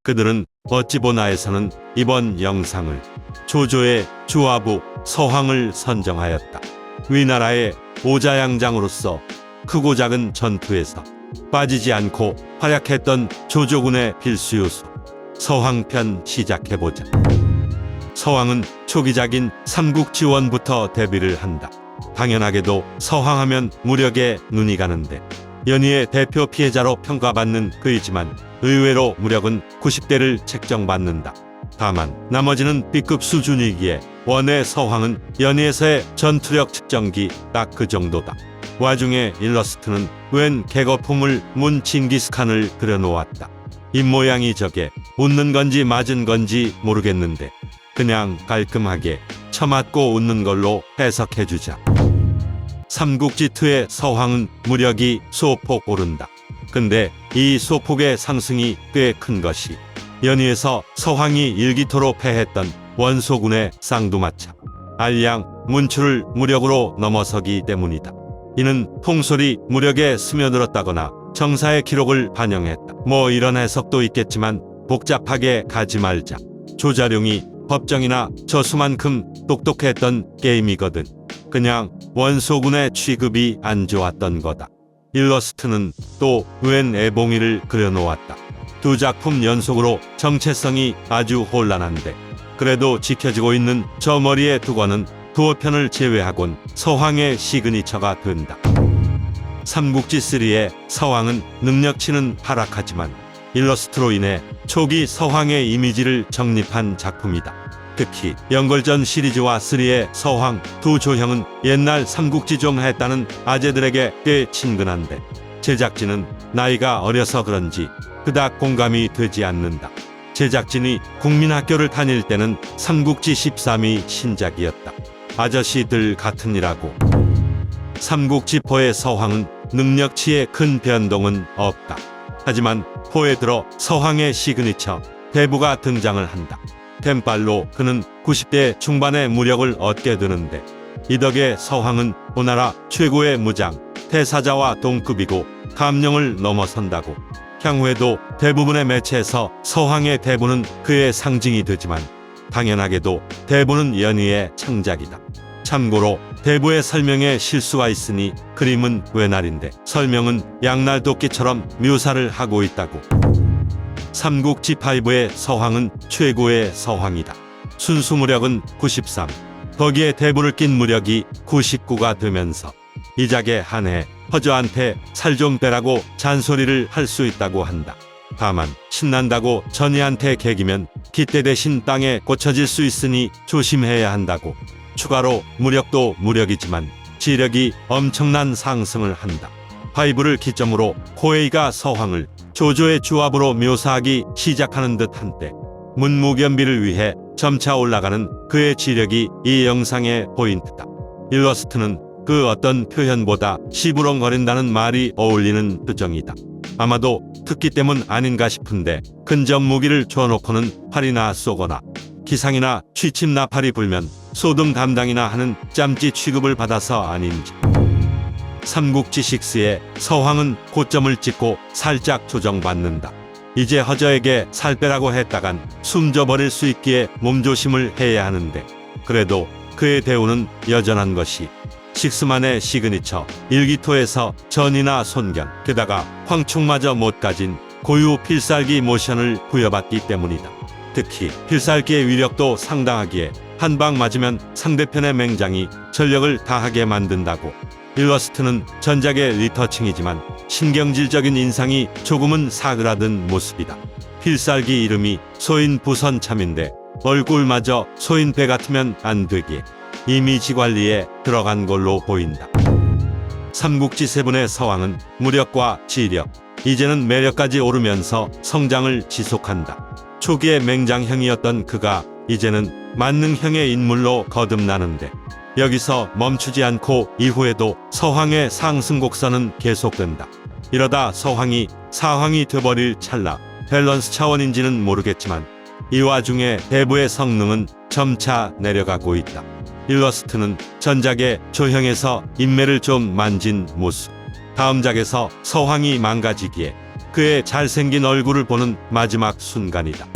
그들은 어찌 보나에서는 이번 영상을 조조의 주화부 서황을 선정하였다. 위나라의 오자양장으로서 크고 작은 전투에서 빠지지 않고 활약했던 조조군의 필수요소 서황편 시작해보자. 서황은 초기작인 삼국지원부터 데뷔를 한다. 당연하게도 서황하면 무력에 눈이 가는데 연희의 대표 피해자로 평가받는 그이지만 의외로 무력은 90대를 책정받는다. 다만 나머지는 B급 수준이기에 원의 서황은 연희에서의 전투력 측정기 딱 그 정도다. 와중에 일러스트는 웬 개거품을 문 징기스칸을 그려놓았다. 입모양이 저게 웃는 건지 맞은 건지 모르겠는데 그냥 깔끔하게 처맞고 웃는 걸로 해석해주자. 삼국지2의 서황은 무력이 소폭 오른다. 근데 이 소폭의 상승이 꽤 큰 것이 연희에서 서황이 일기토로 패했던 원소군의 쌍두마차 알량 문추를 무력으로 넘어서기 때문이다. 이는 통솔이 무력에 스며들었다거나 정사의 기록을 반영했다. 뭐 이런 해석도 있겠지만 복잡하게 가지 말자. 조자룡이 법정이나 저수만큼 똑똑했던 게임이거든. 그냥 원소군의 취급이 안 좋았던 거다. 일러스트는 또 웬 애봉이를 그려놓았다. 두 작품 연속으로 정체성이 아주 혼란한데 그래도 지켜지고 있는 저 머리의 두건은 두어 편을 제외하곤 서황의 시그니처가 된다. 삼국지3의 서황은 능력치는 하락하지만 일러스트로 인해 초기 서황의 이미지를 정립한 작품이다. 특히 연걸전 시리즈와 3의 서황 두 조형은 옛날 삼국지 좀 했다는 아재들에게 꽤 친근한데 제작진은 나이가 어려서 그런지 그닥 공감이 되지 않는다. 제작진이 국민학교를 다닐 때는 삼국지 13이 신작이었다. 아저씨들 같으니라고. 삼국지4의 서황은 능력치에 큰 변동은 없다. 하지만 4에 들어 서황의 시그니처 대부가 등장을 한다. 템빨로 그는 90대 중반의 무력을 얻게 되는데 이 덕에 서황은 오나라 최고의 무장 태사자와 동급이고 감령을 넘어선다고. 향후에도 대부분의 매체에서 서황의 대부는 그의 상징이 되지만 당연하게도 대부는 연희의 창작이다. 참고로 대부의 설명에 실수가 있으니 그림은 외날인데 설명은 양날도끼처럼 묘사를 하고 있다고. 삼국지5의 서황은 최고의 서황이다. 순수 무력은 93, 거기에 대부를 낀 무력이 99가 되면서 이 작에 한해 허저한테 살 좀 빼라고 잔소리를 할 수 있다고 한다. 다만 신난다고 전이한테 개기면 깃대 대신 땅에 꽂혀질 수 있으니 조심해야 한다고. 추가로 무력도 무력이지만 지력이 엄청난 상승을 한다. 5를 기점으로 호에이가 서황을 조조의 주합으로 묘사하기 시작하는 듯한 때 문무견비를 위해 점차 올라가는 그의 지력이 이 영상의 포인트다. 일러스트는 그 어떤 표현보다 시부렁거린다는 말이 어울리는 표정이다. 아마도 특기 때문 아닌가 싶은데 근접 무기를 줘놓고는 활이나 쏘거나 기상이나 취침 나팔이 불면 소등 담당이나 하는 짬찌 취급을 받아서 아닌지. 삼국지6의 서황은 고점을 찍고 살짝 조정받는다. 이제 허저에게 살 빼라고 했다간 숨져버릴 수 있기에 몸조심을 해야 하는데 그래도 그의 대우는 여전한 것이 식스만의 시그니처 일기토에서 전이나 손견 게다가 황충마저 못 가진 고유 필살기 모션을 부여받기 때문이다. 특히 필살기의 위력도 상당하기에 한 방 맞으면 상대편의 맹장이 전력을 다하게 만든다고. 일러스트는 전작의 리터칭이지만 신경질적인 인상이 조금은 사그라든 모습이다. 필살기 이름이 소인부선참인데 얼굴마저 소인배 같으면 안 되기에 이미지 관리에 들어간 걸로 보인다. 삼국지7의 서황은 무력과 지력, 이제는 매력까지 오르면서 성장을 지속한다. 초기의 맹장형이었던 그가 이제는 만능형의 인물로 거듭나는데 여기서 멈추지 않고 이후에도 서황의 상승 곡선은 계속된다. 이러다 서황이 사황이 돼버릴 찰나 밸런스 차원인지는 모르겠지만 이 와중에 대부의 성능은 점차 내려가고 있다. 일러스트는 전작의 조형에서 인매를 좀 만진 모습, 다음 작에서 서황이 망가지기에 그의 잘생긴 얼굴을 보는 마지막 순간이다.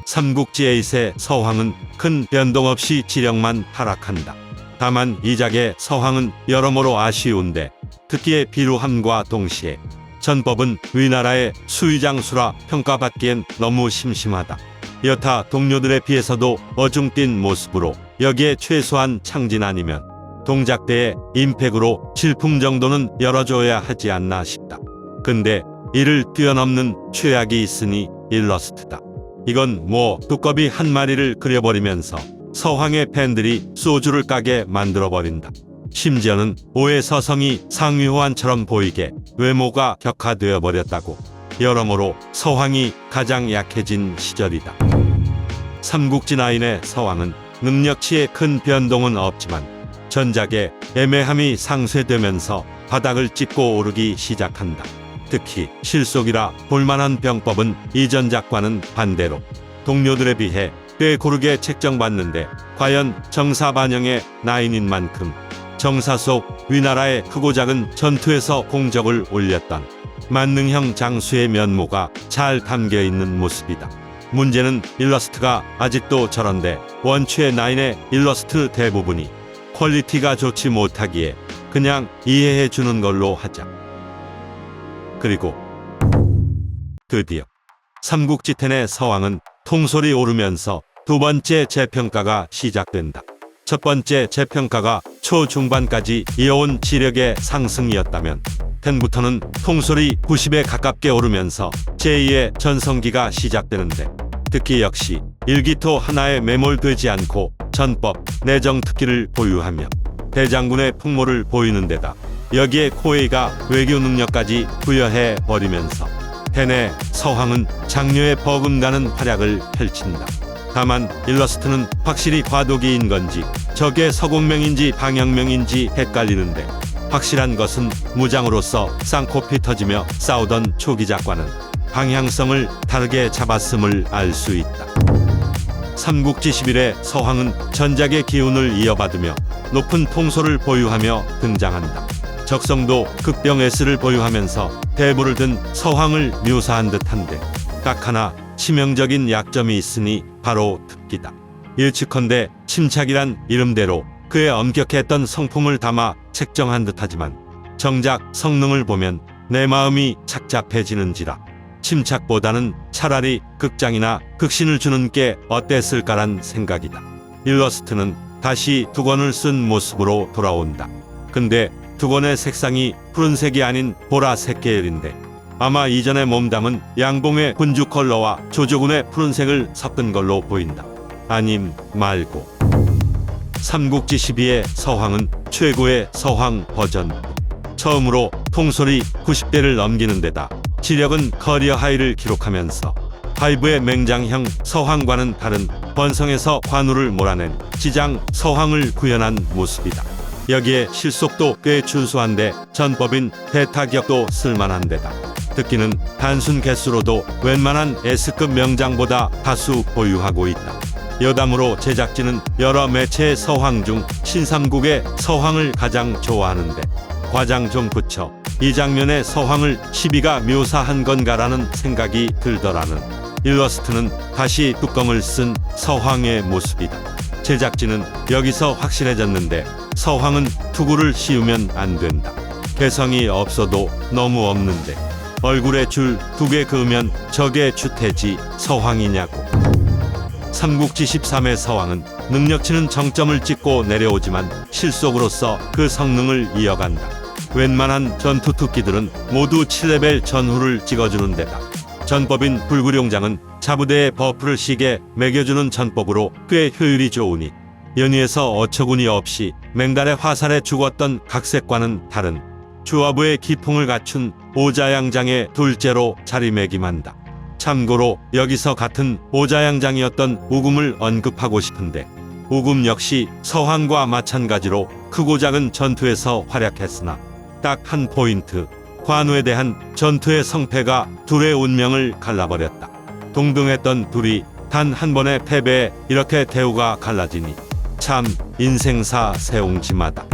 삼국지 8의 서황은 큰 변동 없이 지령만 하락한다. 다만 이작의 서황은 여러모로 아쉬운데 특기의 비루함과 동시에 전법은 위나라의 수의장수라 평가받기엔 너무 심심하다. 여타 동료들에 비해서도 어중뛴 모습으로 여기에 최소한 창진 아니면 동작대의 임팩으로 질풍 정도는 열어줘야 하지 않나 싶다. 근데 이를 뛰어넘는 최악이 있으니 일러스트다. 이건 뭐 두꺼비 한 마리를 그려버리면서 서황의 팬들이 소주를 까게 만들어버린다. 심지어는 오해 서성이 상위호환처럼 보이게 외모가 격화되어 버렸다고. 여러모로 서황이 가장 약해진 시절이다. 삼국지 9의 서황은 능력치에 큰 변동은 없지만 전작의 애매함이 상쇄되면서 바닥을 짚고 오르기 시작한다. 특히 실속이라 볼만한 병법은 이전작과는 반대로 동료들에 비해 꽤 고르게 책정받는데 과연 정사 반영의 나인인 만큼 정사 속 위나라의 크고 작은 전투에서 공적을 올렸던 만능형 장수의 면모가 잘 담겨있는 모습이다. 문제는 일러스트가 아직도 저런데 원추의 9의 일러스트 대부분이 퀄리티가 좋지 못하기에 그냥 이해해주는 걸로 하자. 그리고 드디어 삼국지 10의 서황은 통솔이 오르면서 두 번째 재평가가 시작된다. 첫 번째 재평가가 초중반까지 이어온 지력의 상승이었다면 10부터는 통솔이 90에 가깝게 오르면서 제2의 전성기가 시작되는데 특히 역시 일기토 하나에 매몰되지 않고 전법, 내정 특기를 보유하며 대장군의 풍모를 보이는 데다 여기에 코웨이가 외교 능력까지 부여해 버리면서 10의 서황은 장료에 버금가는 활약을 펼친다. 다만 일러스트는 확실히 과도기인 건지 적의 서공명인지 방영명인지 헷갈리는데 확실한 것은 무장으로서 쌍코피 터지며 싸우던 초기작과는 방향성을 다르게 잡았음을 알 수 있다. 삼국지 11의 서황은 전작의 기운을 이어받으며 높은 통솔을 보유하며 등장한다. 적성도 극병 S를 보유하면서 대부를 든 서황을 묘사한 듯한데 딱 하나 치명적인 약점이 있으니 바로 특기다. 예측컨대 침착이란 이름대로 그의 엄격했던 성품을 담아 책정한 듯하지만 정작 성능을 보면 내 마음이 착잡해지는지라 침착보다는 차라리 극장이나 극신을 주는 게 어땠을까란 생각이다. 일러스트는 다시 두건을 쓴 모습으로 돌아온다. 근데 두건의 색상이 푸른색이 아닌 보라색 계열인데 아마 이전에 몸담은 양봉의 군주 컬러와 조조군의 푸른색을 섞은 걸로 보인다. 아님 말고 삼국지 12의 서황은 최고의 서황 버전. 처음으로 통솔이 90대를 넘기는 데다 지력은 커리어 하이를 기록하면서 하이브의 맹장형 서황과는 다른 번성에서 관우를 몰아낸 지장 서황을 구현한 모습이다. 여기에 실속도 꽤 준수한데 전법인 대타격도 쓸만한 데다 특기는 단순 개수로도 웬만한 S급 명장보다 다수 보유하고 있다. 여담으로 제작진은 여러 매체의 서황 중 신삼국의 서황을 가장 좋아하는데 과장 좀 붙여 이 장면의 서황을 12가 묘사한 건가라는 생각이 들더라는. 일러스트는 다시 뚜껑을 쓴 서황의 모습이다. 제작진은 여기서 확실해졌는데 서황은 투구를 씌우면 안 된다. 개성이 없어도 너무 없는데 얼굴에 줄 2개 그으면 저게 주태지 서황이냐고. 삼국지 13의 서황은 능력치는 정점을 찍고 내려오지만 실속으로서 그 성능을 이어간다. 웬만한 전투 특기들은 모두 7레벨 전후를 찍어주는 데다 전법인 불구룡장은 자부대에 버프를 시게 매겨주는 전법으로 꽤 효율이 좋으니 연위에서 어처구니 없이 맹달의 화살에 죽었던 각색과는 다른 주화부의 기풍을 갖춘 오자양장의 둘째로 자리매김한다. 참고로 여기서 같은 오자양장이었던 우금을 언급하고 싶은데 우금 역시 서황과 마찬가지로 크고 작은 전투에서 활약했으나 딱 한 포인트, 관우에 대한 전투의 성패가 둘의 운명을 갈라버렸다. 동등했던 둘이 단 한 번의 패배에 이렇게 대우가 갈라지니 참 인생사 세옹지마다.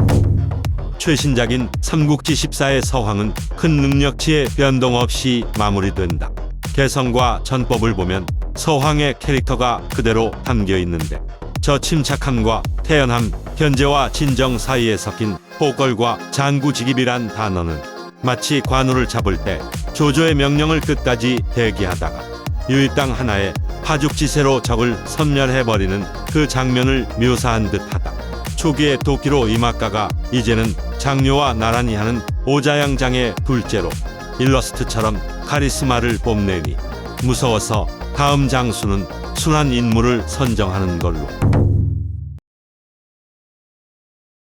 최신작인 삼국지 14의 서황은 큰 능력치의 변동 없이 마무리된다. 개성과 전법을 보면 서황의 캐릭터가 그대로 담겨 있는데 저 침착함과 태연함, 현재와 진정 사이에 섞인 포걸과 장구직입이란 단어는 마치 관우를 잡을 때 조조의 명령을 끝까지 대기하다가 유일당 하나에 파죽지세로 적을 섬멸해버리는 그 장면을 묘사한 듯하다. 초기의 도끼로 이막가가 이제는 장묘와 나란히 하는 오자양장의 둘째로 일러스트처럼 카리스마를 뽐내니 무서워서 다음 장수는 순한 인물을 선정하는 걸로.